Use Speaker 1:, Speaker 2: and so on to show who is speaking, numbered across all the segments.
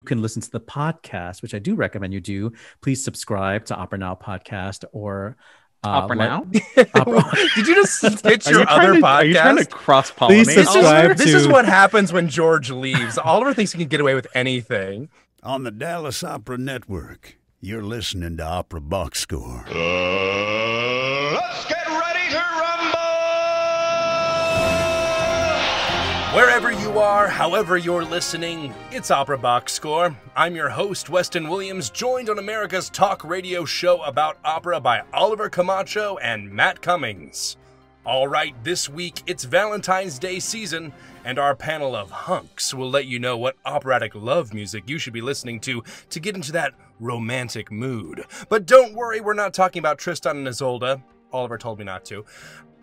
Speaker 1: can listen to the podcast, which I do recommend you do. Please subscribe to Opera Now podcast or
Speaker 2: Opera Now?
Speaker 3: Did you just pitch your other podcast?
Speaker 2: Are you trying to cross-pollinate?
Speaker 1: Please subscribe
Speaker 3: this is what happens when George leaves. Oliver thinks he can get away with anything.
Speaker 4: On the Dallas Opera Network, you're listening to Opera Box Score.
Speaker 5: Let's get ready to rumble!
Speaker 3: Wherever you are, however you're listening, it's Opera Box Score. I'm your host, Weston Williams, joined on America's talk radio show about opera by Oliver Camacho and Matt Cummings. All right, this week it's Valentine's Day season, and our panel of hunks will let you know what operatic love music you should be listening to get into that romantic mood. But don't worry, we're not talking about Tristan and Isolde. Oliver told me not to.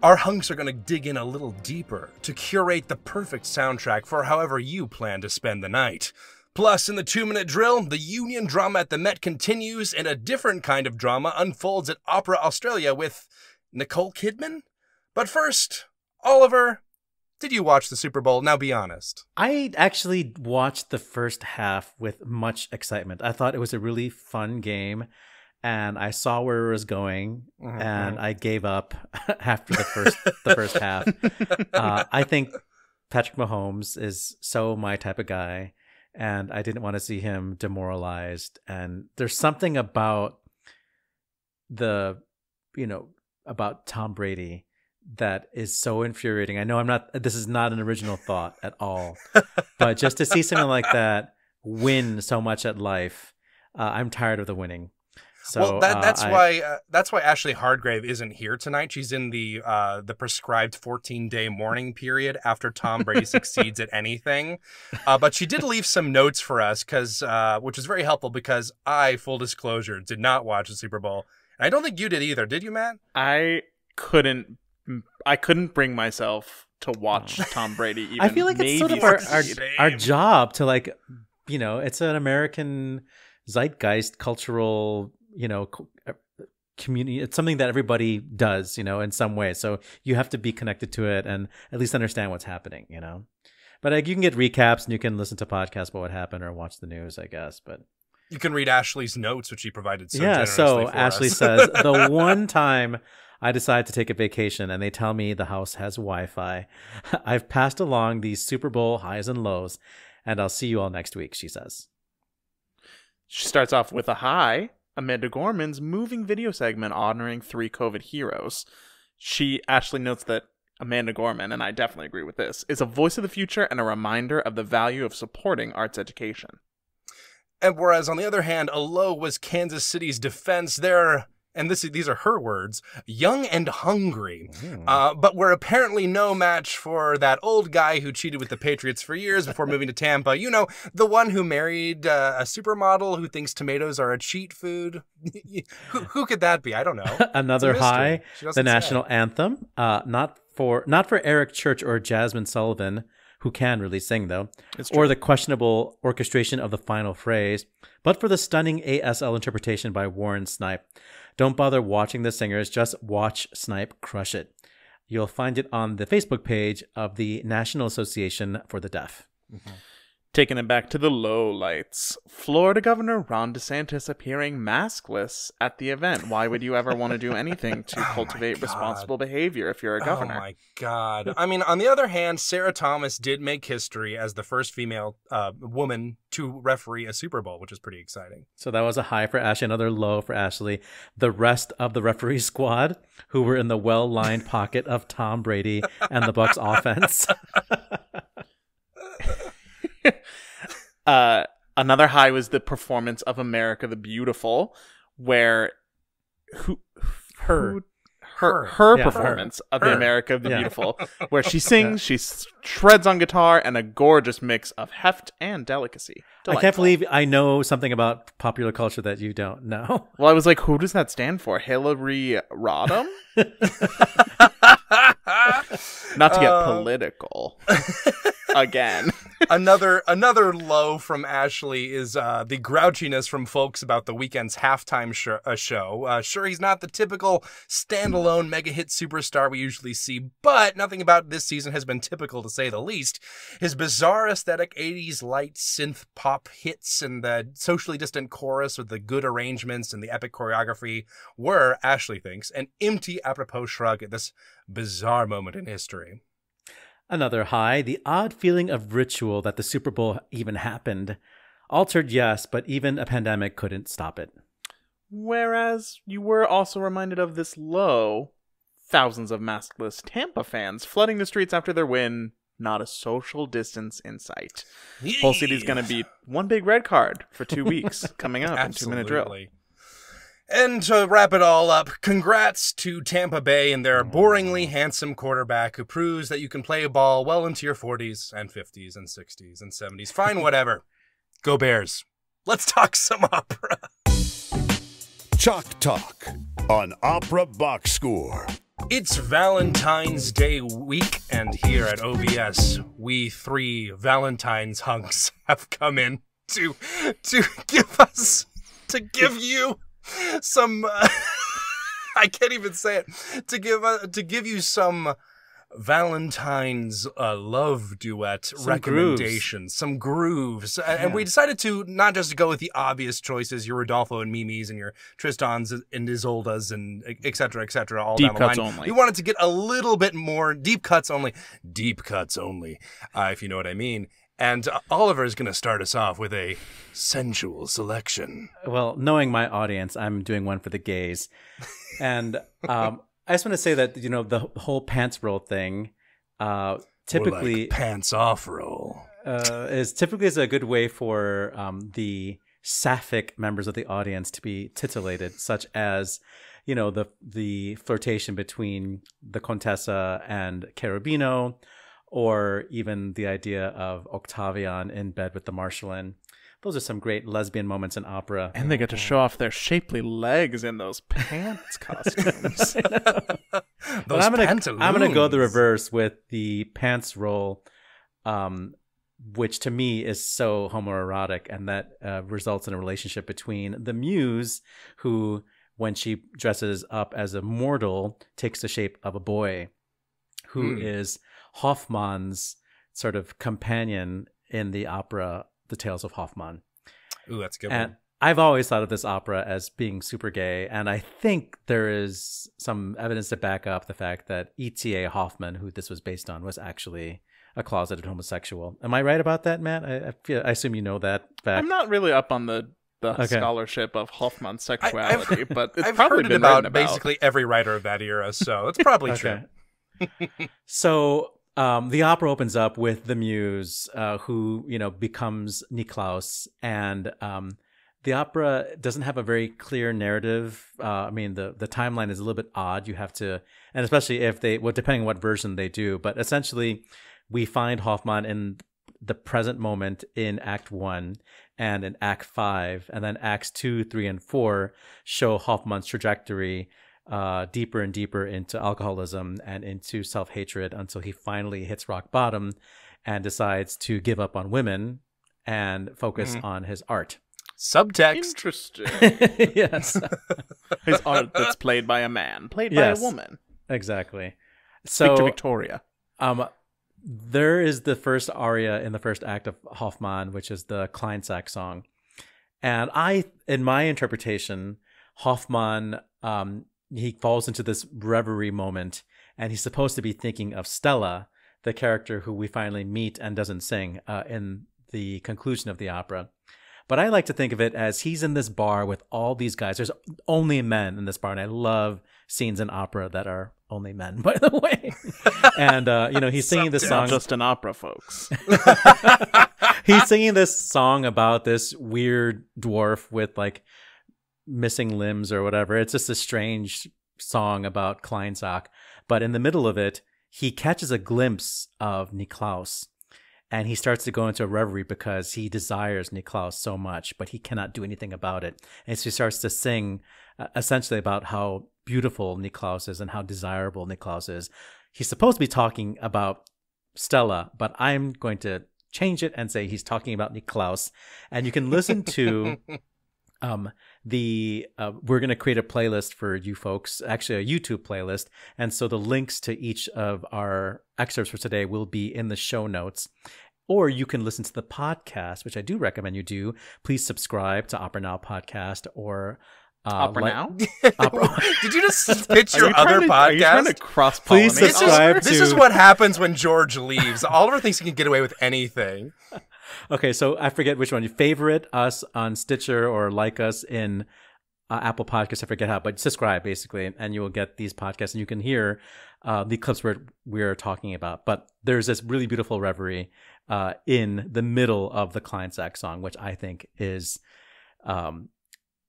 Speaker 3: Our hunks are going to dig in a little deeper to curate the perfect soundtrack for however you plan to spend the night. Plus, in the 2-minute drill, the union drama at the Met continues, and a different kind of drama unfolds at Opera Australia with Nicole Kidman? But first, Oliver, did you watch the Super Bowl? Now be honest.
Speaker 1: I actually watched the first half with much excitement. I thought it was a really fun game, and I saw where it was going, and I gave up after the first half. I think Patrick Mahomes is so my type of guy, and I didn't want to see him demoralized. And there's something about about Tom Brady that is so infuriating. I know this is not an original thought at all, but just to see something like that win so much at life, I'm tired of the winning. So
Speaker 3: that's why Ashlee Hardgrave isn't here tonight. She's in the prescribed 14-day mourning period after Tom Brady succeeds at anything. But she did leave some notes for us, which was very helpful because I, full disclosure, did not watch the Super Bowl. And I don't think you did either. Did you, Matt?
Speaker 2: I couldn't bring myself to watch Tom Brady. Even
Speaker 1: I feel like it's sort of our job to it's an American zeitgeist cultural community. It's something that everybody does, in some way. So you have to be connected to it and at least understand what's happening, But you can get recaps and you can listen to podcasts about what happened or watch the news, I guess. But
Speaker 3: you can read Ashlee's notes, which she provided so
Speaker 1: generously
Speaker 3: for
Speaker 1: Ashlee
Speaker 3: us.
Speaker 1: says, the one time I decide to take a vacation and they tell me the house has Wi-Fi, I've passed along these Super Bowl highs and lows, and I'll see you all next week, she says.
Speaker 2: She starts off with a high. Amanda Gorman's moving video segment honoring 3 COVID heroes. Ashlee notes that Amanda Gorman, and I definitely agree with this, is a voice of the future and a reminder of the value of supporting arts education.
Speaker 3: And whereas, on the other hand, a low was Kansas City's defense. These are her words, young and hungry. But we're apparently no match for that old guy who cheated with the Patriots for years before moving to Tampa. The one who married a supermodel who thinks tomatoes are a cheat food. Who could that be? I don't know.
Speaker 1: Another high, the national anthem. Not for Eric Church or Jasmine Sullivan, who can really sing, though, or the questionable orchestration of the final phrase, but for the stunning ASL interpretation by Warren Snipe. Don't bother watching the singers, just watch Snipe crush it. You'll find it on the Facebook page of the National Association for the Deaf.
Speaker 2: Taking it back to the low lights. Florida Governor Ron DeSantis appearing maskless at the event. Why would you ever want to do anything to cultivate responsible behavior if you're a governor?
Speaker 3: Oh, my God. I mean, on the other hand, Sarah Thomas did make history as the first female woman to referee a Super Bowl, which is pretty exciting.
Speaker 1: So that was a high for Ashlee, another low for Ashlee. The rest of the referee squad, who were in the well-lined pocket of Tom Brady and the Bucs offense.
Speaker 2: Another high was the performance of America the Beautiful, where her performance of the America the Beautiful, where she sings, she shreds on guitar, and a gorgeous mix of heft and delicacy. Delightful.
Speaker 1: I can't believe I know something about popular culture that you don't know.
Speaker 2: Well, I was like, who does that stand for? Hillary Rodham? Not to get political. again.
Speaker 3: Another low from Ashlee is the grouchiness from folks about the weekend's halftime show. Sure, he's not the typical standalone mega hit superstar we usually see, but nothing about this season has been typical, to say the least. His bizarre aesthetic 80s light synth pop hits and the socially distant chorus with the good arrangements and the epic choreography were, Ashlee thinks, an empty apropos shrug at this bizarre moment in history.
Speaker 1: Another high, the odd feeling of ritual that the Super Bowl even happened. Altered, yes, but even a pandemic couldn't stop it.
Speaker 2: Whereas you were also reminded of this low, thousands of maskless Tampa fans flooding the streets after their win, not a social distance in sight. Whole city's going to be one big red card for 2 weeks coming up in 2 Minute Drill.
Speaker 3: And to wrap it all up, congrats to Tampa Bay and their boringly handsome quarterback who proves that you can play a ball well into your 40s and 50s and 60s and 70s. Fine, whatever. Go Bears. Let's talk some opera.
Speaker 4: Chalk Talk on Opera Box Score.
Speaker 3: It's Valentine's Day week, and here at OBS, we three Valentine's hunks have come in to give you some I can't even say it, to give you some Valentine's love duet recommendations, some grooves. And we decided to not just go with the obvious choices, your Rodolfo and Mimi's and your Tristans and Isoldas and et cetera, all
Speaker 2: deep
Speaker 3: down the
Speaker 2: cuts
Speaker 3: line.
Speaker 2: only.
Speaker 3: We wanted to get a little bit more deep cuts only, if you know what I mean. And Oliver is going to start us off with a sensual selection.
Speaker 1: Well, knowing my audience, I'm doing one for the gays. And I just want to say that, you know, the whole pants roll thing typically...
Speaker 3: More like pants off roll.
Speaker 1: is a good way for the sapphic members of the audience to be titillated, such as, you know, the flirtation between the Contessa and Cherubino, or even the idea of Octavian in bed with the Marschallin. Those are some great lesbian moments in opera.
Speaker 2: And they get to show off their shapely legs in those pants costumes.
Speaker 1: I'm gonna go the reverse with the pants roll, which to me is so homoerotic, and that results in a relationship between the muse, who, when she dresses up as a mortal, takes the shape of a boy, who is Hoffmann's sort of companion in the opera The Tales of Hoffmann.
Speaker 3: Ooh, that's a good
Speaker 1: and
Speaker 3: one.
Speaker 1: I've always thought of this opera as being super gay, and I think there is some evidence to back up the fact that E.T.A. Hoffmann, who this was based on, was actually a closeted homosexual. Am I right about that, Matt? I assume you know that fact.
Speaker 2: I'm not really up on the scholarship of Hoffmann's sexuality, but it's
Speaker 3: I've
Speaker 2: probably
Speaker 3: heard
Speaker 2: been
Speaker 3: about basically every writer of that era, so it's probably true.
Speaker 1: So the opera opens up with the muse, who, you know, becomes Niklaus, and the opera doesn't have a very clear narrative. I mean, the timeline is a little bit odd. You have to, and especially if depending on what version they do, but essentially we find Hoffmann in the present moment in Act 1 and in Act 5, and then Acts 2, 3, and 4 show Hoffmann's trajectory deeper and deeper into alcoholism and into self-hatred until he finally hits rock bottom and decides to give up on women and focus on his art.
Speaker 3: Subtext.
Speaker 2: Interesting.
Speaker 1: Yes.
Speaker 2: His art that's played by a man, played by a woman.
Speaker 1: Exactly.
Speaker 2: Speak to
Speaker 1: So
Speaker 2: Victoria.
Speaker 1: there is the first aria in the first act of Hoffmann, which is the Kleinsack song. And in my interpretation, Hoffmann, he falls into this reverie moment, and he's supposed to be thinking of Stella, the character who we finally meet and doesn't sing in the conclusion of the opera. But I like to think of it as he's in this bar with all these guys. There's only men in this bar, and I love scenes in opera that are only men, by the way. And, he's singing this song.
Speaker 2: Not just an opera, folks.
Speaker 1: He's singing this song about this weird dwarf with, like, missing limbs or whatever. It's just a strange song about Kleinsack. But in the middle of it, he catches a glimpse of Niklaus, and he starts to go into a reverie because he desires Niklaus so much, but he cannot do anything about it. And so he starts to sing essentially about how beautiful Niklaus is and how desirable Niklaus is. He's supposed to be talking about Stella, but I'm going to change it and say he's talking about Niklaus. And you can listen to we're going to create a playlist for you folks, actually a YouTube playlist. And so the links to each of our excerpts for today will be in the show notes. Or you can listen to the podcast, which I do recommend you do. Please subscribe to Opera Now podcast or
Speaker 2: Opera Now?
Speaker 3: Did you just pitch your other podcast?
Speaker 2: Are you trying to cross-pollinate?
Speaker 1: Please subscribe
Speaker 3: This is what happens when George leaves. Oliver thinks he can get away with anything.
Speaker 1: Okay, so I forget which one. You favorite us on Stitcher or like us in Apple Podcasts. I forget how, but subscribe basically, and you will get these podcasts, and you can hear the clips we're talking about. But there's this really beautiful reverie in the middle of the Kleinsack song, which I think is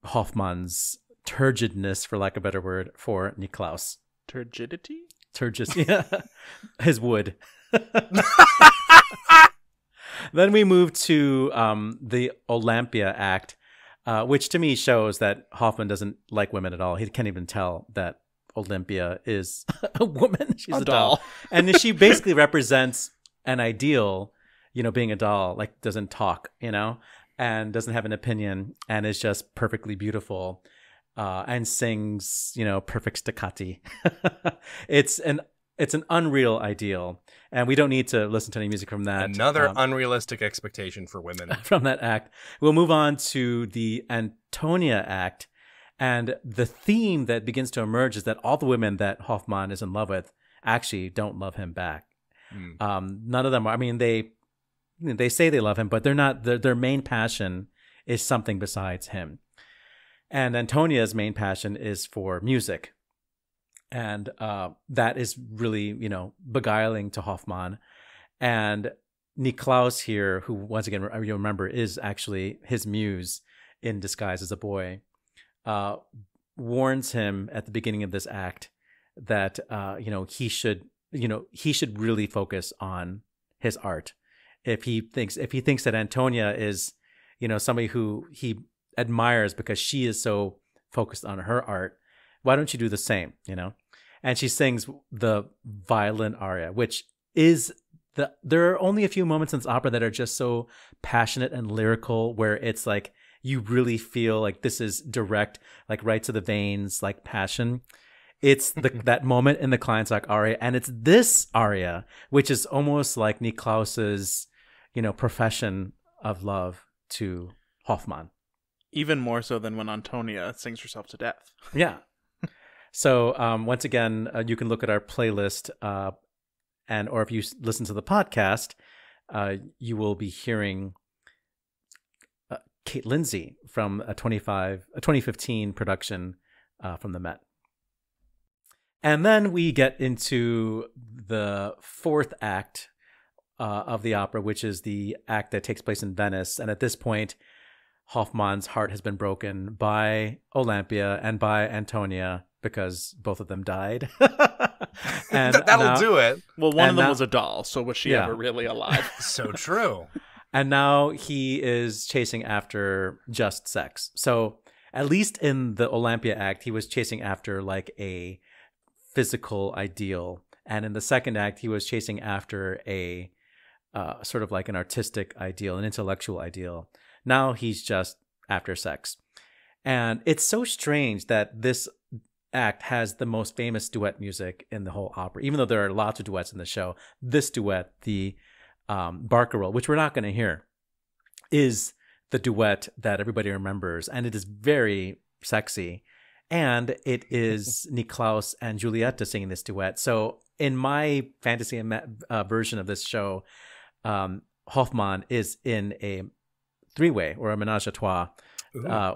Speaker 1: Hoffmann's turgidness, for lack of a better word, for Niklaus.
Speaker 2: Turgidity?
Speaker 1: Yeah. His wood. Then we move to the Olympia act, which to me shows that Hoffmann doesn't like women at all. He can't even tell that Olympia is a woman. She's a doll. And she basically represents an ideal, being a doll, like doesn't talk, and doesn't have an opinion and is just perfectly beautiful and sings, perfect staccati. It's an unreal ideal. And we don't need to listen to any music from that.
Speaker 3: Another unrealistic expectation for women.
Speaker 1: From that act. We'll move on to the Antonia act. And the theme that begins to emerge is that all the women that Hoffmann is in love with actually don't love him back. None of them are. I mean, they say they love him, but they're not. Their main passion is something besides him. And Antonia's main passion is for music. And that is really, beguiling to Hoffmann. And Niklaus here, who once again, you remember, is actually his muse in disguise as a boy, warns him at the beginning of this act that he should really focus on his art. If he thinks that Antonia is, somebody who he admires because she is so focused on her art, why don't you do the same, And she sings the violin aria, which is there are only a few moments in this opera that are just so passionate and lyrical, where it's like you really feel like this is direct, like right to the veins, like passion. It's that moment in the Kleinsack aria, and it's this aria, which is almost like Niklaus's, profession of love to Hoffmann.
Speaker 2: Even more so than when Antonia sings herself to death.
Speaker 1: Yeah. So once again, you can look at our playlist, or if you listen to the podcast, you will be hearing Kate Lindsay from a 2015 production from the Met. And then we get into the fourth act of the opera, which is the act that takes place in Venice. And at this point, Hoffmann's heart has been broken by Olympia and by Antonia, because both of them died. And
Speaker 3: that'll do it.
Speaker 2: Well, one of them was a doll, so was she ever really alive?
Speaker 3: So true.
Speaker 1: And now he is chasing after just sex. So at least in the Olympia act, he was chasing after like a physical ideal. And in the second act, he was chasing after a sort of like an artistic ideal, an intellectual ideal. Now he's just after sex. And it's so strange that this act has the most famous duet music in the whole opera, even though there are lots of duets in the show. This duet, the Barcarolle, which we're not going to hear, is the duet that everybody remembers, and it is very sexy. And it is Niklaus and Giulietta singing this duet. So in my fantasy version of this show, Hoffmann is in a three-way or a menage a trois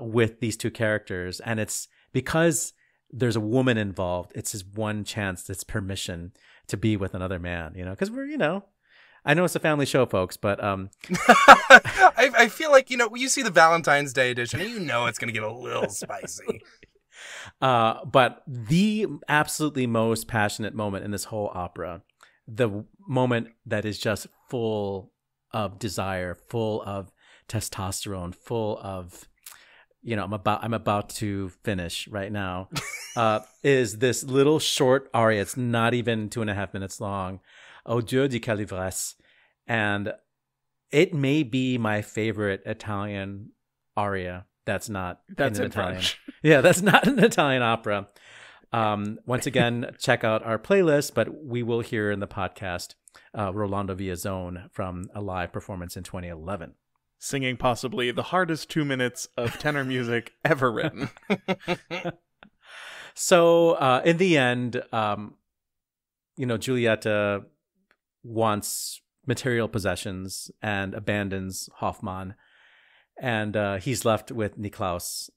Speaker 1: with these two characters, and it's because there's a woman involved. It's his one chance, it's permission to be with another man, because we're, I know it's a family show, folks, but
Speaker 3: I feel like, you see the Valentine's Day edition, and it's going to get a little spicy.
Speaker 1: But the absolutely most passionate moment in this whole opera, the moment that is just full of desire, full of testosterone, full of, I'm about to finish right now, is this little short aria. It's not even 2.5 minutes long, Au Dieu de Calivresse. And it may be my favorite Italian aria that's not in Italian.
Speaker 2: French.
Speaker 1: Yeah, that's not an Italian opera. Once again, check out our playlist, but we will hear in the podcast Rolando Villazón from a live performance in 2011.
Speaker 2: Singing possibly the hardest 2 minutes of tenor music ever written.
Speaker 1: So in the end, Giulietta wants material possessions and abandons Hoffmann. And he's left with Niklaus,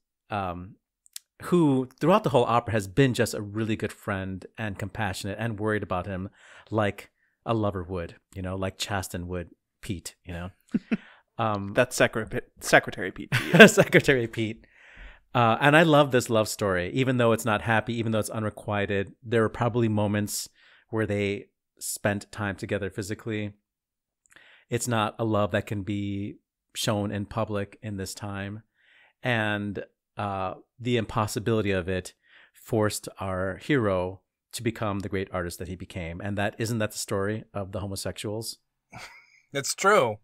Speaker 1: who throughout the whole opera has been just a really good friend and compassionate and worried about him like a lover would, like Chasten would Pete,
Speaker 2: That's Secretary Pete.
Speaker 1: Secretary Pete. And I love this love story, even though it's not happy, even though it's unrequited. There were probably moments where they spent time together physically. It's not a love that can be shown in public in this time. And the impossibility of it forced our hero to become the great artist that he became. And isn't that the story of the homosexuals?
Speaker 3: It's true.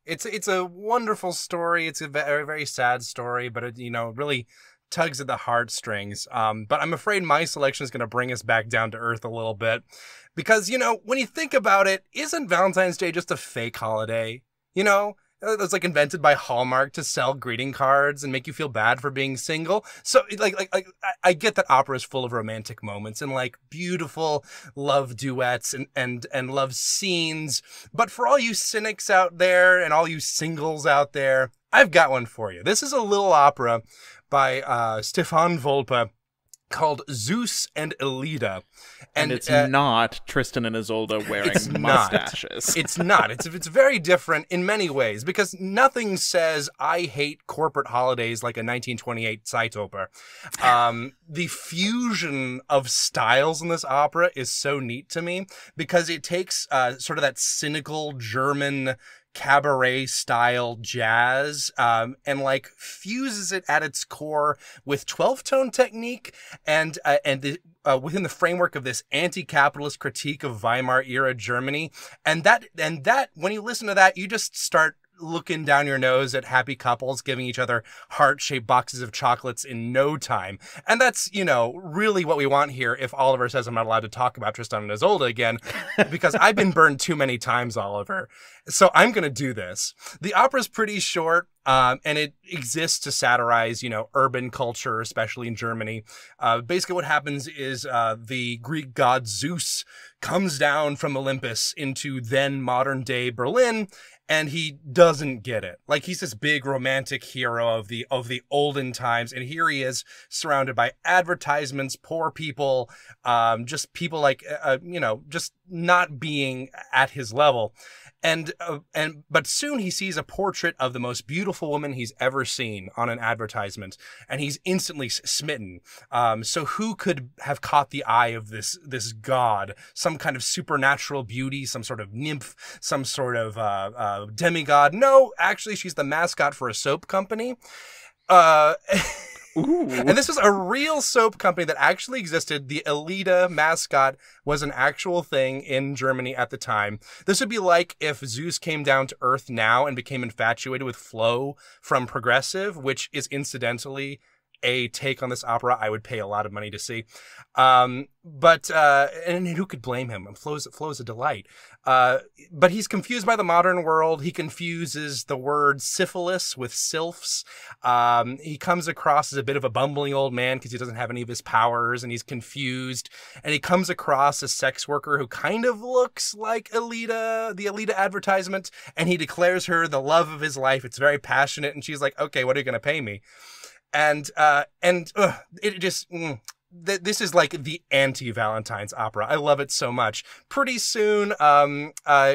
Speaker 3: It's a wonderful story. It's a very, very sad story, but it, really tugs at the heartstrings. But I'm afraid my selection is going to bring us back down to earth a little bit because, when you think about it, isn't Valentine's Day just a fake holiday? It was like invented by Hallmark to sell greeting cards and make you feel bad for being single. So I get that opera is full of romantic moments and like beautiful love duets and love scenes. But for all you cynics out there and all you singles out there, I've got one for you. This is a little opera by Stefan Volpe called Zeus and Ellida.
Speaker 2: And it's not Tristan and Isolde wearing mustaches.
Speaker 3: It's not. It's very different in many ways because nothing says I hate corporate holidays like a 1928 Zeitoper. The fusion of styles in this opera is so neat to me because it takes sort of that cynical German cabaret style jazz and like fuses it at its core with 12-tone technique and within the framework of this anti-capitalist critique of Weimar era Germany, and that when you listen to that, you just start looking down your nose at happy couples giving each other heart-shaped boxes of chocolates in no time. And that's, really what we want here if Oliver says I'm not allowed to talk about Tristan and Isolde again, because I've been burned too many times, Oliver. So I'm going to do this. The opera's pretty short, and it exists to satirize, urban culture, especially in Germany. Basically what happens is the Greek god Zeus comes down from Olympus into then modern-day Berlin, and he doesn't get it. Like, he's this big romantic hero of the olden times, and here he is surrounded by advertisements, poor people, just people like, just not being at his level. But soon he sees a portrait of the most beautiful woman he's ever seen on an advertisement, and he's instantly smitten. So who could have caught the eye of this god? Some kind of supernatural beauty, some sort of nymph, some sort of demigod? No, actually, she's the mascot for a soap company. And this was a real soap company that actually existed. The Ellida mascot was an actual thing in Germany at the time. This would be like if Zeus came down to Earth now and became infatuated with Flo from Progressive, which is incidentally a take on this opera I would pay a lot of money to see. But who could blame him? Flo's a delight. But he's confused by the modern world. He confuses the word syphilis with sylphs. He comes across as a bit of a bumbling old man because he doesn't have any of his powers and he's confused. And he comes across a sex worker who kind of looks like Ellida, the Ellida advertisement. And he declares her the love of his life. It's very passionate. And she's like, okay, what are you going to pay me? And it just, this is like the anti-Valentine's opera. I love it so much. Pretty soon,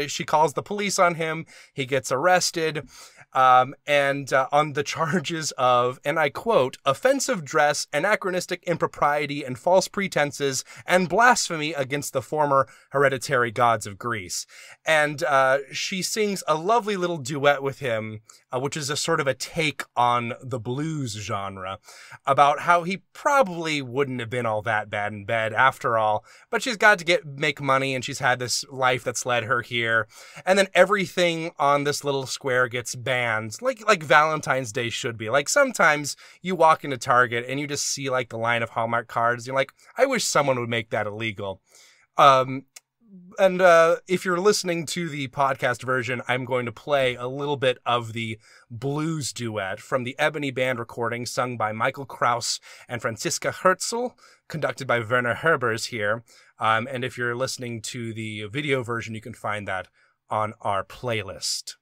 Speaker 3: she calls the police on him. He gets arrested. And on the charges of, and I quote, offensive dress, anachronistic impropriety, and false pretenses, and blasphemy against the former hereditary gods of Greece. And she sings a lovely little duet with him which is a sort of a take on the blues genre, about how he probably wouldn't have been all that bad in bed after all, but she's got to make money, and she's had this life that's led her here. And then everything on this little square gets banned, like Valentine's Day should be. Like, sometimes you walk into Target and you just see like the line of Hallmark cards. You're like, I wish someone would make that illegal. And if you're listening to the podcast version, I'm going to play a little bit of the blues duet from the Ebony Band recording sung by Michael Krauss and Franziska Herzl, conducted by Werner Herbers here. And if you're listening to the video version, you can find that on our playlist.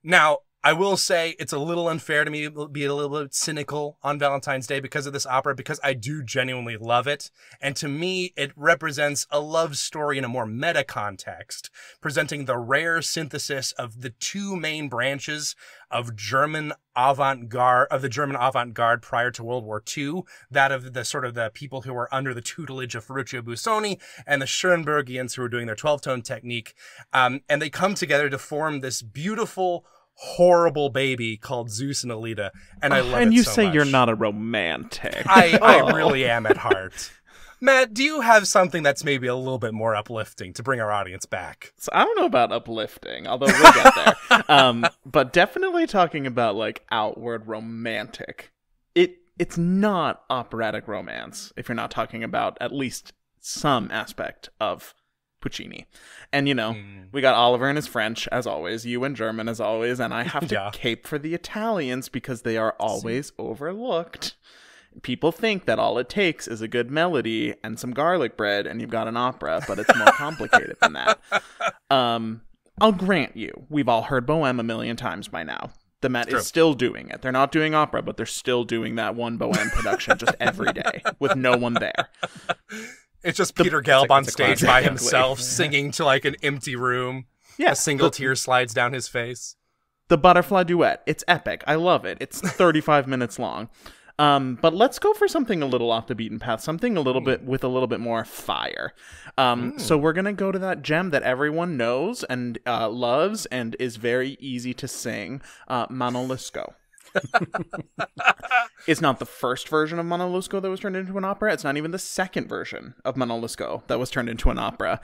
Speaker 3: Now, I will say it's a little unfair to me to be a little bit cynical on Valentine's Day because of this opera, because I do genuinely love it. And to me, it represents a love story in a more meta context, presenting the rare synthesis of the two main branches of German avant-garde prior to World War II, that of the sort of the people who were under the tutelage of Ferruccio Busoni, and the Schoenbergians who were doing their 12-tone technique. And they come together to form this beautiful, horrible baby called Zeus and Alida, and I love it so much.
Speaker 2: And you say you're not a romantic.
Speaker 3: I really am at heart. Matt, do you have something that's maybe a little bit more uplifting to bring our audience back?
Speaker 2: So I don't know about uplifting, although we'll get there. But definitely talking about like outward romantic. It's not operatic romance if you're not talking about at least some aspect of Puccini. And, you know, we got Oliver and his French, as always, you in German, as always, and I have to cape for the Italians because they are always overlooked. People think that all it takes is a good melody and some garlic bread and you've got an opera, but it's more complicated than that. I'll grant you, we've all heard Bohème a million times by now. The Met is still doing it. They're not doing opera, but they're still doing that one Bohème production just every day with no one there.
Speaker 3: It's just Peter Gelb on stage by himself singing to like an empty room. Yeah, a single tear slides down his face.
Speaker 2: The Butterfly Duet. It's epic. I love it. It's 35 minutes long. But let's go for something a little off the beaten path, something a little bit with a little bit more fire. So we're going to go to that gem that everyone knows and loves and is very easy to sing, Manon Lescaut. It's not the first version of Manon Lescaut that was turned into an opera. It's not even the second version of Manon Lescaut that was turned into an opera.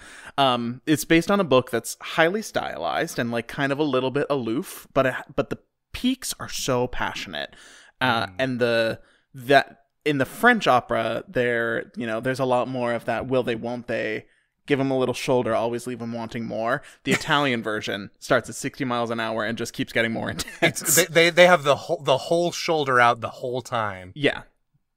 Speaker 2: It's based on a book that's highly stylized and like kind of a little bit aloof, but the peaks are so passionate. And that in the French opera, there's a lot more of that will they, won't they, give them a little shoulder, always leave them wanting more. The Italian version starts at 60 miles an hour and just keeps getting more intense.
Speaker 3: They have the whole shoulder out the whole time.
Speaker 2: Yeah.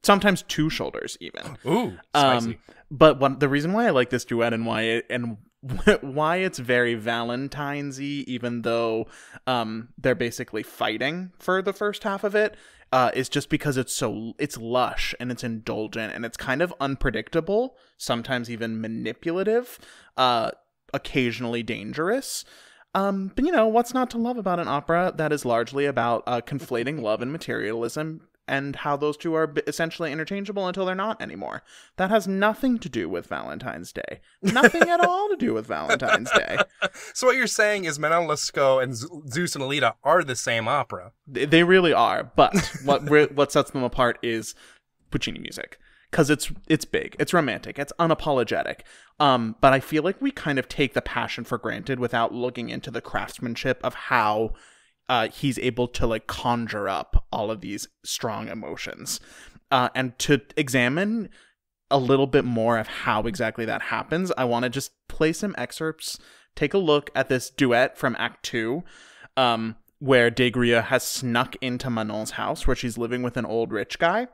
Speaker 2: Sometimes two shoulders even.
Speaker 3: Ooh, spicy.
Speaker 2: But the reason why I like this duet and why it's very Valentine's-y, even though they're basically fighting for the first half of it, is just because it's lush and it's indulgent and it's kind of unpredictable, sometimes even manipulative, occasionally dangerous. But you know, what's not to love about an opera that is largely about conflating love and materialism and how those two are essentially interchangeable until they're not anymore. That has nothing to do with Valentine's Day. Nothing at all to do with Valentine's Day.
Speaker 3: So what you're saying is Manon Lescaut and Zeus and Alida are the same opera.
Speaker 2: They really are, but what sets them apart is Puccini music. Because it's big, it's romantic, it's unapologetic. But I feel like we kind of take the passion for granted without looking into the craftsmanship of how he's able to like conjure up all of these strong emotions. And to examine a little bit more of how exactly that happens, I want to just play some excerpts, take a look at this duet from Act 2, where Degria has snuck into Manon's house where she's living with an old rich guy.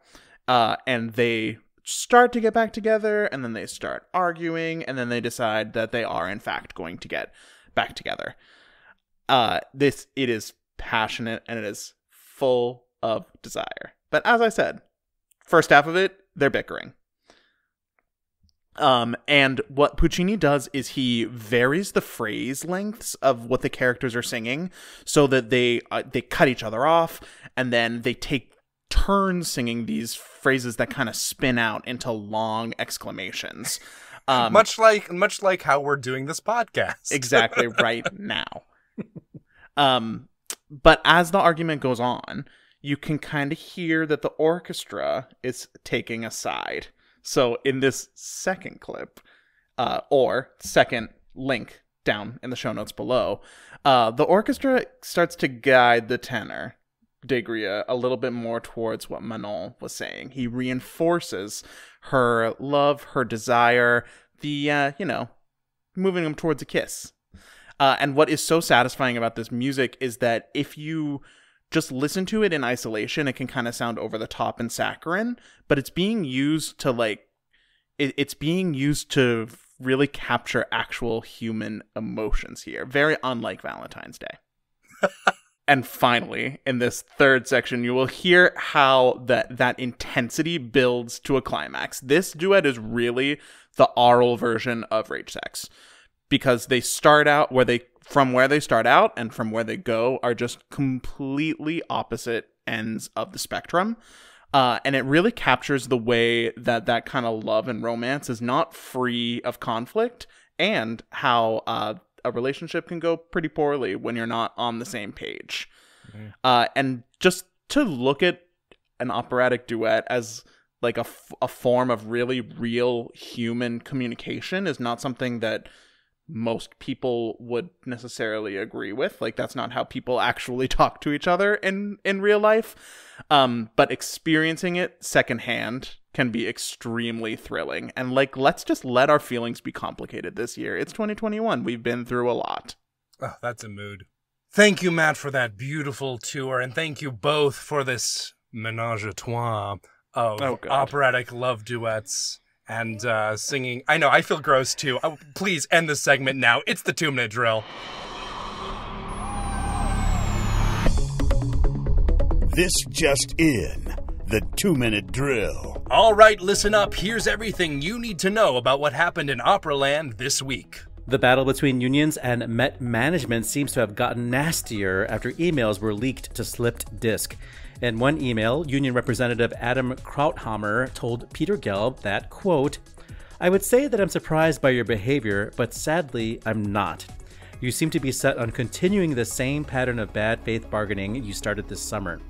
Speaker 2: And they start to get back together, and then they start arguing, and then they decide that they are in fact going to get back together. It is passionate and it is full of desire. But as I said, first half of it, they're bickering. And what Puccini does is he varies the phrase lengths of what the characters are singing so that they cut each other off, and then they take turns singing these phrases that kind of spin out into long exclamations.
Speaker 3: Much like how we're doing this podcast.
Speaker 2: Exactly right now. But as the argument goes on, you can kind of hear that the orchestra is taking a side. So in this second clip, or second link down in the show notes below, the orchestra starts to guide the tenor, Degria, a little bit more towards what Manon was saying. He reinforces her love, her desire, the, moving him towards a kiss. And what is so satisfying about this music is that if you just listen to it in isolation, it can kind of sound over the top and saccharine, but it's being used to it's being used to really capture actual human emotions here. Very unlike Valentine's Day. And finally, in this third section, you will hear how that intensity builds to a climax. This duet is really the aural version of Rage Sex, because they start out where they start out and from where they go are just completely opposite ends of the spectrum. And it really captures the way that kind of love and romance is not free of conflict, and how a relationship can go pretty poorly when you're not on the same page. And just to look at an operatic duet as like a form of really real human communication is not something that most people would necessarily agree with. Like, that's not how people actually talk to each other in real life. But experiencing it secondhand can be extremely thrilling. And let's just let our feelings be complicated this year. It's 2021. We've been through a lot.
Speaker 3: Oh, that's a mood. Thank you, Matt, for that beautiful tour. And thank you both for this menage a trois of operatic love duets and singing. I know, I feel gross too. Please end this segment now. It's the 2-minute drill.
Speaker 4: This just in, the 2-minute drill.
Speaker 3: All right, listen up. Here's everything you need to know about what happened in Operaland this week.
Speaker 1: The battle between unions and Met management seems to have gotten nastier after emails were leaked to Slipped Disc. In one email, union representative Adam Krauthammer told Peter Gelb that, quote, "I would say that I'm surprised by your behavior, but sadly, I'm not. You seem to be set on continuing the same pattern of bad faith bargaining you started this summer."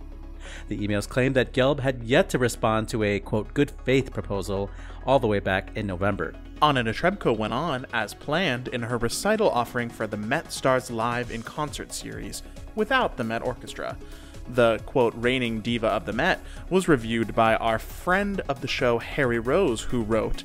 Speaker 1: The emails claimed that Gelb had yet to respond to a, quote, good faith proposal all the way back in November.
Speaker 2: Anna Netrebko went on, as planned, in her recital offering for the Met Stars Live in Concert series, without the Met Orchestra. The, quote, reigning diva of the Met was reviewed by our friend of the show, Harry Rose, who wrote,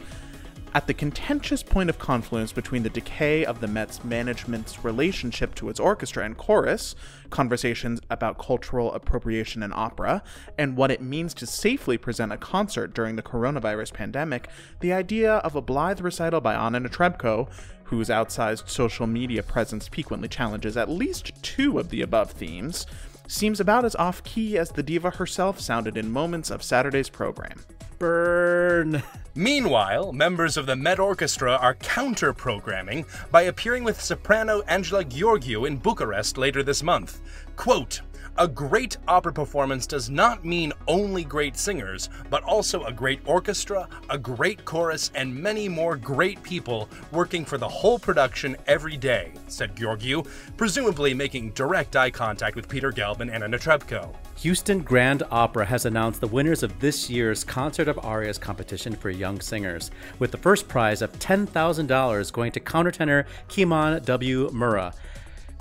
Speaker 2: "At the contentious point of confluence between the decay of the Met's management's relationship to its orchestra and chorus, conversations about cultural appropriation in opera, and what it means to safely present a concert during the coronavirus pandemic, the idea of a blithe recital by Anna Netrebko, whose outsized social media presence piquantly challenges at least two of the above themes, seems about as off-key as the diva herself sounded in moments of Saturday's program."
Speaker 1: Burn.
Speaker 3: Meanwhile, members of the Met Orchestra are counter-programming by appearing with soprano Angela Gheorghiu in Bucharest later this month. Quote, "A great opera performance does not mean only great singers, but also a great orchestra, a great chorus, and many more great people working for the whole production every day," said Gheorghiu, presumably making direct eye contact with Peter Gelb and Anna Netrebko.
Speaker 1: Houston Grand Opera has announced the winners of this year's Concert of Arias competition for young singers, with the first prize of $10,000 going to countertenor Kimon W. Murrah.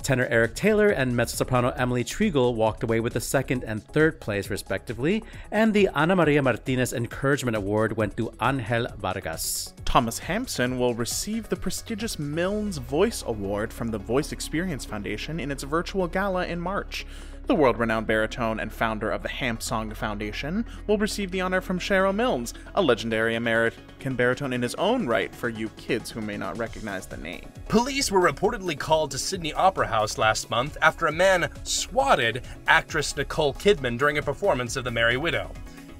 Speaker 1: Tenor Eric Taylor and mezzo-soprano Emily Triegel walked away with the second and third place, respectively, and the Ana Maria Martinez Encouragement Award went to Angel Vargas.
Speaker 2: Thomas Hampson will receive the prestigious Milnes Voice Award from the Voice Experience Foundation in its virtual gala in March. The world-renowned baritone and founder of the Hampsong Foundation will receive the honor from Cheryl Milnes, a legendary American baritone in his own right for you kids who may not recognize the name.
Speaker 3: Police were reportedly called to Sydney Opera House last month after a man swatted actress Nicole Kidman during a performance of The Merry Widow.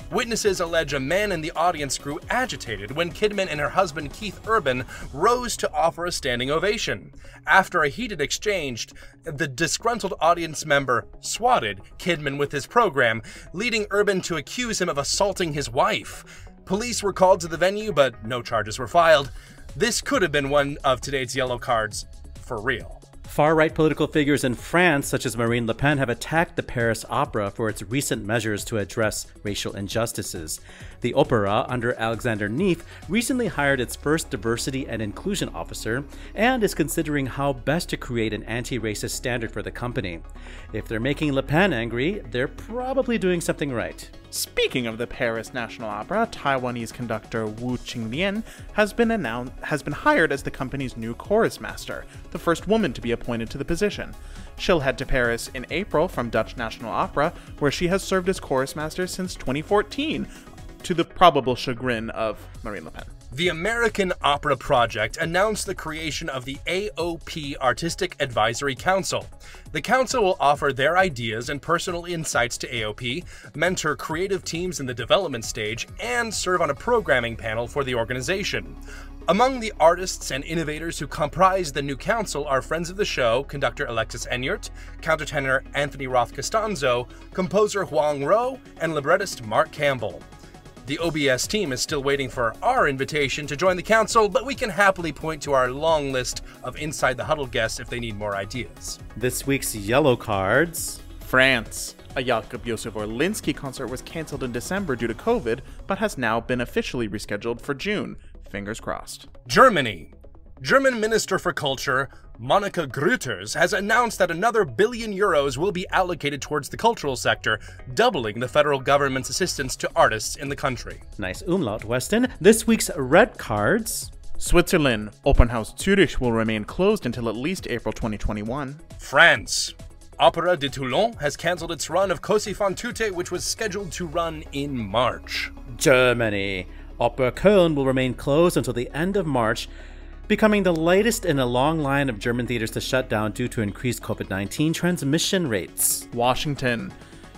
Speaker 3: Witnesses allege a man in the audience grew agitated when Kidman and her husband Keith Urban rose to offer a standing ovation. After a heated exchange, the disgruntled audience member swatted Kidman with his program, leading Urban to accuse him of assaulting his wife. Police were called to the venue, but no charges were filed. This could have been one of today's yellow cards for real.
Speaker 1: Far-right political figures in France, such as Marine Le Pen, have attacked the Paris Opera for its recent measures to address racial injustices. The Opera, under Alexander Neef, recently hired its first diversity and inclusion officer and is considering how best to create an anti-racist standard for the company. If they're making Le Pen angry, they're probably doing something right.
Speaker 2: Speaking of the Paris National Opera, Taiwanese conductor Wu Qinglian has been hired as the company's new chorus master, the first woman to be appointed to the position. She'll head to Paris in April from Dutch National Opera, where she has served as chorus master since 2014, to the probable chagrin of Marine Le Pen.
Speaker 3: The American Opera Project announced the creation of the AOP Artistic Advisory Council. The council will offer their ideas and personal insights to AOP, mentor creative teams in the development stage, and serve on a programming panel for the organization. Among the artists and innovators who comprise the new council are friends of the show, conductor Alexis Enyart, countertenor Anthony Roth Costanzo, composer Huang Ro, and librettist Mark Campbell. The OBS team is still waiting for our invitation to join the council, but we can happily point to our long list of Inside the Huddle guests if they need more ideas.
Speaker 1: This week's yellow cards.
Speaker 2: France. A Jakub Josef Orlinski concert was cancelled in December due to COVID, but has now been officially rescheduled for June. Fingers crossed.
Speaker 3: Germany. German Minister for Culture, Monika Grütters, has announced that another €1 billion will be allocated towards the cultural sector, doubling the federal government's assistance to artists in the country.
Speaker 1: Nice umlaut, Weston. This week's red cards.
Speaker 2: Switzerland. Opernhaus Zürich will remain closed until at least April 2021.
Speaker 3: France. Opera de Toulon has cancelled its run of Così fan tutte, which was scheduled to run in March.
Speaker 1: Germany. Opera Köln will remain closed until the end of March, becoming the latest in a long line of German theaters to shut down due to increased COVID-19 transmission rates.
Speaker 2: Washington.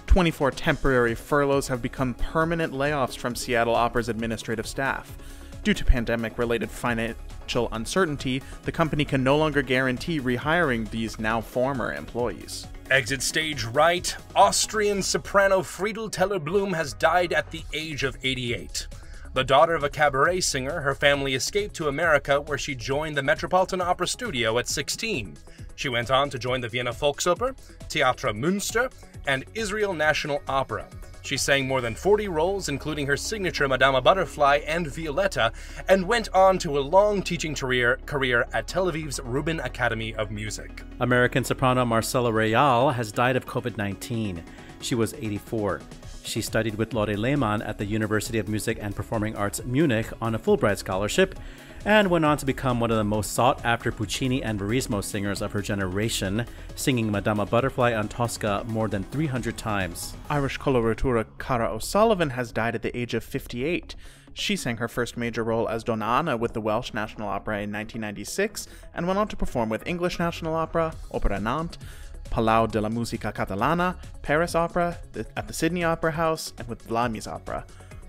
Speaker 2: 24 temporary furloughs have become permanent layoffs from Seattle Opera's administrative staff. Due to pandemic-related financial uncertainty, the company can no longer guarantee rehiring these now former employees.
Speaker 3: Exit stage right. Austrian soprano Friedel Teller-Blum has died at the age of 88. The daughter of a cabaret singer, her family escaped to America, where she joined the Metropolitan Opera Studio at 16. She went on to join the Vienna Volksoper, Theater Münster, and Israel National Opera. She sang more than 40 roles, including her signature Madama Butterfly and Violetta, and went on to a long teaching career at Tel Aviv's Rubin Academy of Music.
Speaker 1: American soprano Marcela Real has died of COVID-19. She was 84. She studied with Lore Lehmann at the University of Music and Performing Arts Munich on a Fulbright scholarship, and went on to become one of the most sought-after Puccini and Verismo singers of her generation, singing Madama Butterfly on Tosca more than 300 times.
Speaker 2: Irish coloratura Cara O'Sullivan has died at the age of 58. She sang her first major role as Donna Anna with the Welsh National Opera in 1996, and went on to perform with English National Opera, Opera Nantes, Palau de la Música Catalana, Paris Opera, at the Sydney Opera House, and with Vlamis Opera.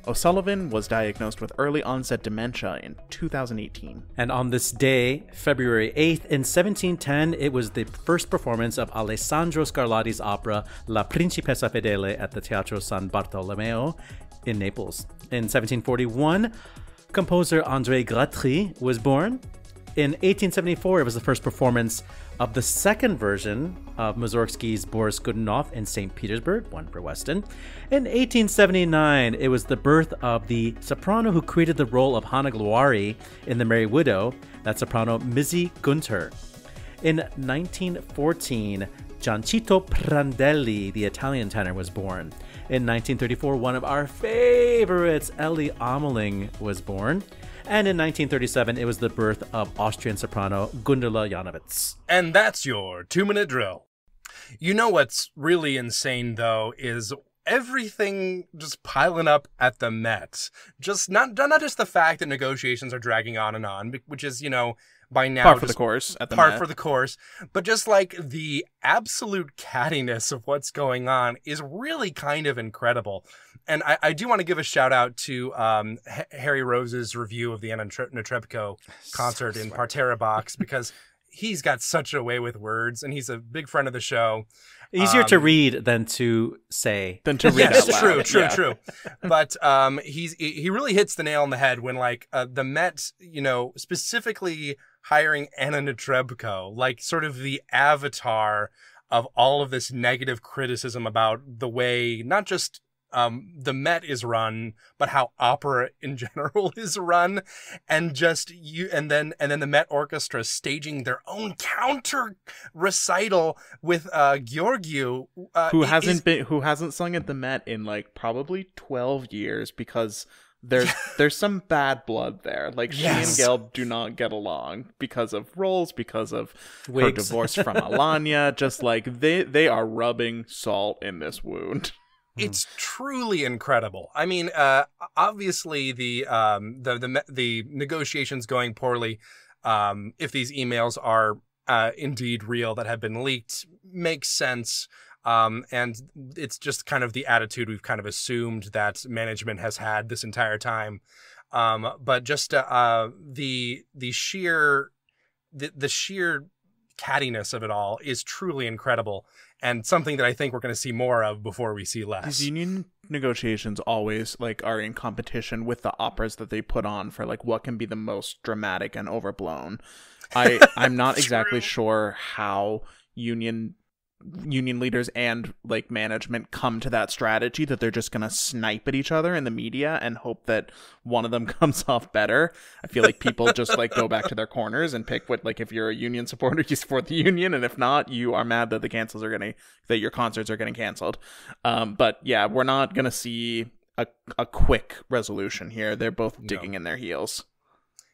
Speaker 2: O'Sullivan was diagnosed with early-onset dementia in 2018.
Speaker 1: And on this day, February 8th, in 1710, it was the first performance of Alessandro Scarlatti's opera La Principessa Fedele at the Teatro San Bartolomeo in Naples. In 1741, composer André Gratry was born. In 1874, it was the first performance of the second version of Mussorgsky's Boris Godunov in St. Petersburg, one for Weston. In 1879, it was the birth of the soprano who created the role of Hannah Gloire in The Merry Widow, that soprano Mizzy Gunter. In 1914, Giancito Prandelli, the Italian tenor, was born. In 1934, one of our favorites, Ellie Ameling, was born. And in 1937, it was the birth of Austrian soprano Gundula Janowitz.
Speaker 3: And that's your 2-minute drill. You know what's really insane, though, is everything just piling up at the Met. Just not just the fact that negotiations are dragging on, which is, you know, by now
Speaker 2: par for the course at the
Speaker 3: par
Speaker 2: Met.
Speaker 3: for the course, but just like the absolute cattiness of what's going on is really kind of incredible. And I do want to give a shout out to Harry Rose's review of the Anna Netrebko concert in Parterre Box, because he's got such a way with words, and he's a big friend of the show.
Speaker 1: Easier to read than to say.
Speaker 2: Than to read
Speaker 3: yes,
Speaker 2: out loud.
Speaker 3: true. But he really hits the nail on the head when, like, the Met, you know, specifically hiring Anna Netrebko, like sort of the avatar of all of this negative criticism about the way not just the Met is run, but how opera in general is run, and then the Met Orchestra staging their own counter recital with Georgiou,
Speaker 2: who hasn't sung at the Met in like probably 12 years because there's some bad blood there. Like she and Gail do not get along because of roles, because of her divorce from Alanya. Just like they are rubbing salt in this wound.
Speaker 3: It's truly incredible. I mean, obviously the negotiations going poorly, if these emails are indeed real that have been leaked, makes sense. And it's just kind of the attitude we've kind of assumed that management has had this entire time. But just the sheer cattiness of it all is truly incredible, and something that I think we're going to see more of before we see less.
Speaker 2: These union negotiations always like are in competition with the operas that they put on for like what can be the most dramatic and overblown. I'm not exactly sure how union leaders and like management come to that strategy that they're just going to snipe at each other in the media and hope that one of them comes off better. I feel like people just like go back to their corners and pick what, like, if you're a union supporter, you support the union, and if not, you are mad that that your concerts are getting canceled. But yeah, we're not going to see a quick resolution here. They're both digging in their heels.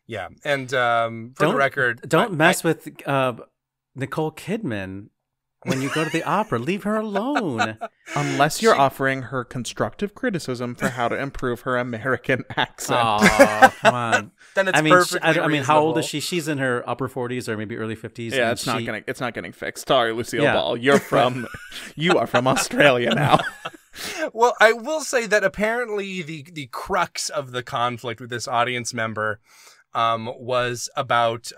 Speaker 3: Yeah. And for the record,
Speaker 1: don't mess with Nicole Kidman. When you go to the opera, leave her alone.
Speaker 2: Unless you're offering her constructive criticism for how to improve her American accent.
Speaker 1: Oh, come on.
Speaker 3: Then it's perfectly
Speaker 1: I mean, how old is
Speaker 3: reasonable.
Speaker 1: she? She's in her upper 40s or maybe early 50s.
Speaker 2: Yeah, it's not getting fixed. Sorry, Lucille Ball. You are from Australia now.
Speaker 3: Well, I will say that apparently the crux of the conflict with this audience member was about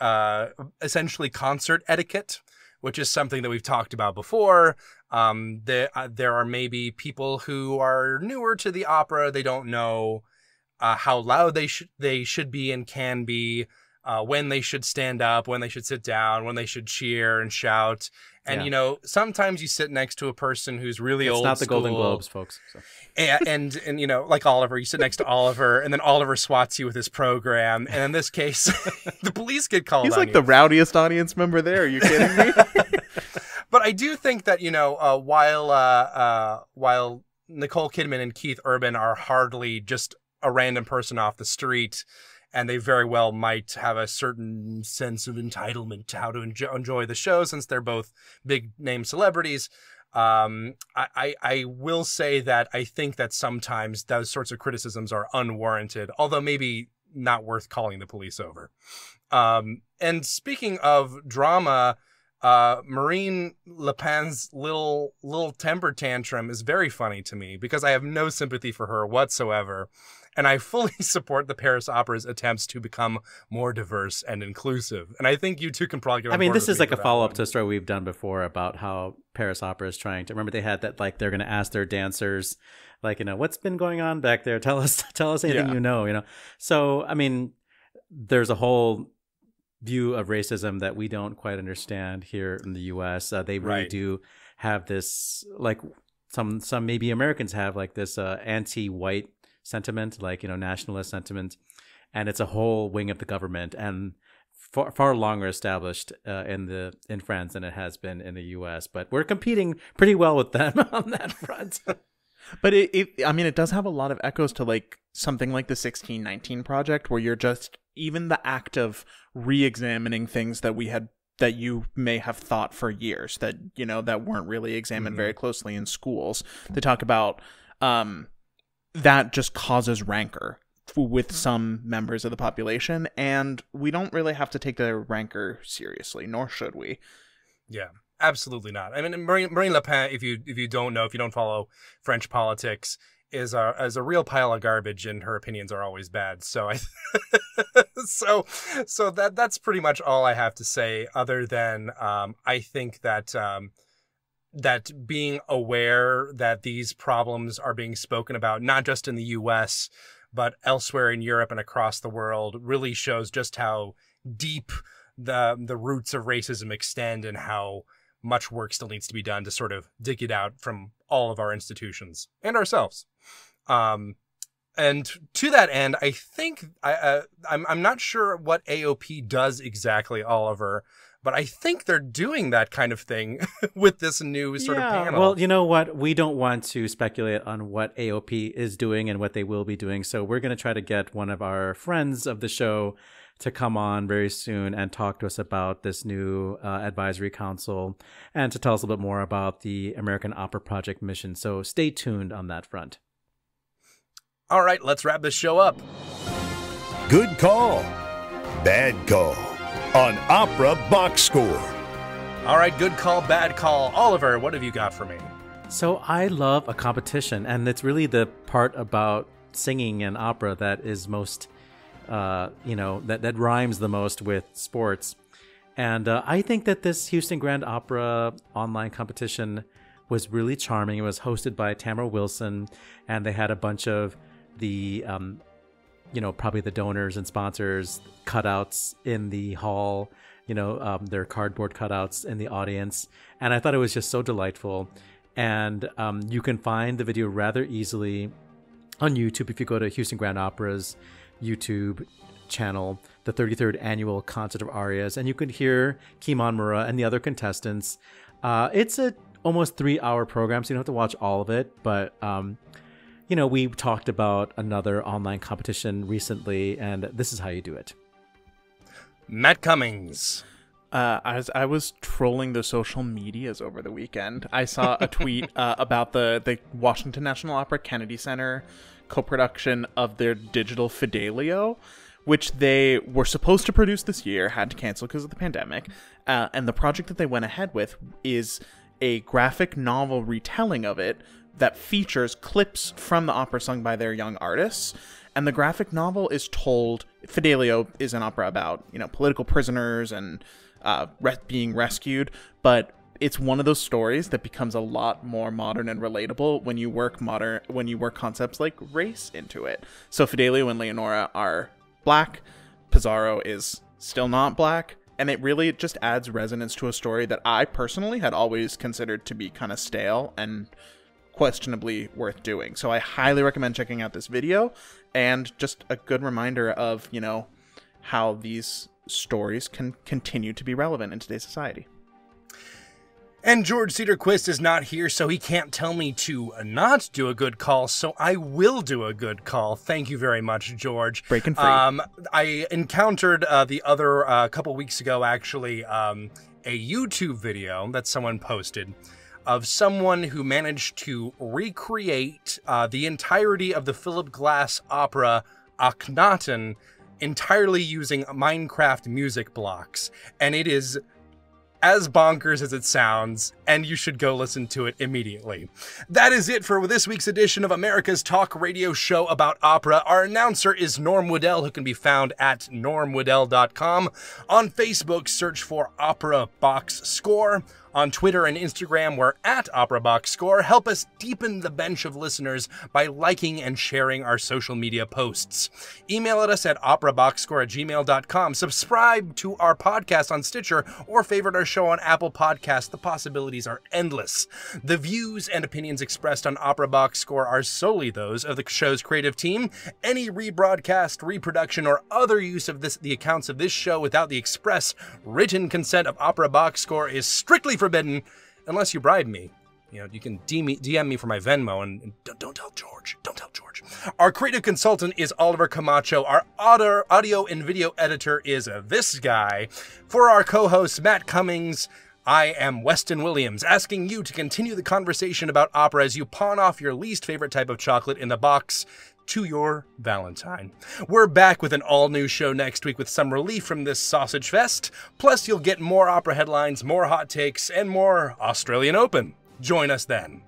Speaker 3: essentially concert etiquette, which is something that we've talked about before. There are maybe people who are newer to the opera. They don't know how loud they should be and can be, when they should stand up, when they should sit down, when they should cheer and shout. And, you know, sometimes you sit next to a person who's really old school.
Speaker 1: It's not the Golden Globes, folks. So.
Speaker 3: And, you know, like Oliver, you sit next to Oliver, and then Oliver swats you with his program. And in this case, the police get called on you.
Speaker 2: He's like the rowdiest audience member there. Are you kidding me?
Speaker 3: But I do think that, you know, while Nicole Kidman and Keith Urban are hardly just a random person off the street, and they very well might have a certain sense of entitlement to how to enjoy the show since they're both big name celebrities. I will say that I think that sometimes those sorts of criticisms are unwarranted, although maybe not worth calling the police over. And speaking of drama, Marine Le Pen's little temper tantrum is very funny to me because I have no sympathy for her whatsoever. And I fully support the Paris Opera's attempts to become more diverse and inclusive. And I think you two can probably get on board
Speaker 1: this
Speaker 3: with
Speaker 1: is
Speaker 3: me
Speaker 1: like
Speaker 3: for
Speaker 1: a
Speaker 3: that
Speaker 1: follow-up
Speaker 3: one.
Speaker 1: to a story we've done before about how Paris Opera is trying to... Remember they had that, like, they're going to ask their dancers, like, you know, what's been going on back there? Tell us anything you know. So, I mean, there's a whole view of racism that we don't quite understand here in the U.S. They really do have this, like, some maybe Americans have, like, this anti-white sentiment, like, you know, nationalist sentiment, and it's a whole wing of the government and far longer established in France than it has been in the U.S. But we're competing pretty well with them on that front.
Speaker 2: But it does have a lot of echoes to like something like the 1619 Project, where you're just even the act of re-examining things that you may have thought for years that, you know, that weren't really examined very closely in schools. They talk about that just causes rancor with some members of the population, and we don't really have to take their rancor seriously, nor should we.
Speaker 3: Yeah, absolutely not. I mean, Marine Le Pen, if you don't follow French politics, is a real pile of garbage, and her opinions are always bad. So so that's pretty much all I have to say. Other than I think that that being aware that these problems are being spoken about, not just in the U.S., but elsewhere in Europe and across the world, really shows just how deep the roots of racism extend and how much work still needs to be done to sort of dig it out from all of our institutions and ourselves. And to that end, I think I'm not sure what AOP does exactly, Oliver, but I think they're doing that kind of thing with this new sort of panel.
Speaker 1: Well, you know what? We don't want to speculate on what AOP is doing and what they will be doing. So we're going to try to get one of our friends of the show to come on very soon and talk to us about this new advisory council and to tell us a little bit more about the American Opera Project mission. So stay tuned on that front.
Speaker 3: All right, let's wrap this show up.
Speaker 4: Good call, bad call on Opera Box Score.
Speaker 3: All right, good call, bad call. Oliver, what have you got for me?
Speaker 1: So I love a competition, and it's really the part about singing and opera that is most, that rhymes the most with sports. And I think that this Houston Grand Opera online competition was really charming. It was hosted by Tamara Wilson, and they had a bunch of the, probably the donors and sponsors cutouts in the hall, their cardboard cutouts in the audience. And I thought it was just so delightful. And you can find the video rather easily on YouTube if you go to Houston Grand Opera's YouTube channel, the 33rd Annual Concert of Arias, and you can hear Kimon Mura and the other contestants. It's a almost 3-hour program, so you don't have to watch all of it, but we talked about another online competition recently, and this is how you do it.
Speaker 3: Matt Cummings.
Speaker 2: As I was trolling the social medias over the weekend, I saw a tweet about the Washington National Opera Kennedy Center co-production of their digital Fidelio, which they were supposed to produce this year, had to cancel because of the pandemic. And the project that they went ahead with is a graphic novel retelling of it that features clips from the opera sung by their young artists. And the graphic novel is told, Fidelio is an opera about, political prisoners and being rescued, but it's one of those stories that becomes a lot more modern and relatable when you work concepts like race into it. So Fidelio and Leonora are Black, Pizarro is still not Black, and it really just adds resonance to a story that I personally had always considered to be kind of stale and questionably worth doing. So I highly recommend checking out this video, and just a good reminder of, how these stories can continue to be relevant in today's society.
Speaker 3: And George Cederquist is not here, so he can't tell me to not do a good call, so I will do a good call. Thank you very much, George.
Speaker 2: Breaking free.
Speaker 3: I encountered the other couple weeks ago, actually, a YouTube video that someone posted of someone who managed to recreate the entirety of the Philip Glass opera Akhenaten entirely using Minecraft music blocks. And it is as bonkers as it sounds, and you should go listen to it immediately. That is it for this week's edition of America's Talk Radio Show about opera. Our announcer is Norm Woodel, who can be found at normwoodel.com. On Facebook, search for Opera Box Score. On Twitter and Instagram, we're at Opera Box Score. Help us deepen the bench of listeners by liking and sharing our social media posts. Email at us at operaboxscore@gmail.com. Subscribe to our podcast on Stitcher or favorite our show on Apple Podcasts. The possibilities are endless. The views and opinions expressed on Opera Box Score are solely those of the show's creative team. Any rebroadcast, reproduction, or other use of the accounts of this show without the express written consent of Opera Box Score is strictly forbidden, unless you bribe me. You can DM me for my Venmo, and don't tell George. Don't tell George. Our creative consultant is Oliver Camacho. Our audio and video editor is this guy. For our co-host, Matt Cummings, I am Weston Williams, asking you to continue the conversation about opera as you pawn off your least favorite type of chocolate in the box to your Valentine. We're back with an all-new show next week with some relief from this sausage fest. Plus, you'll get more opera headlines, more hot takes, and more Australian Open. Join us then.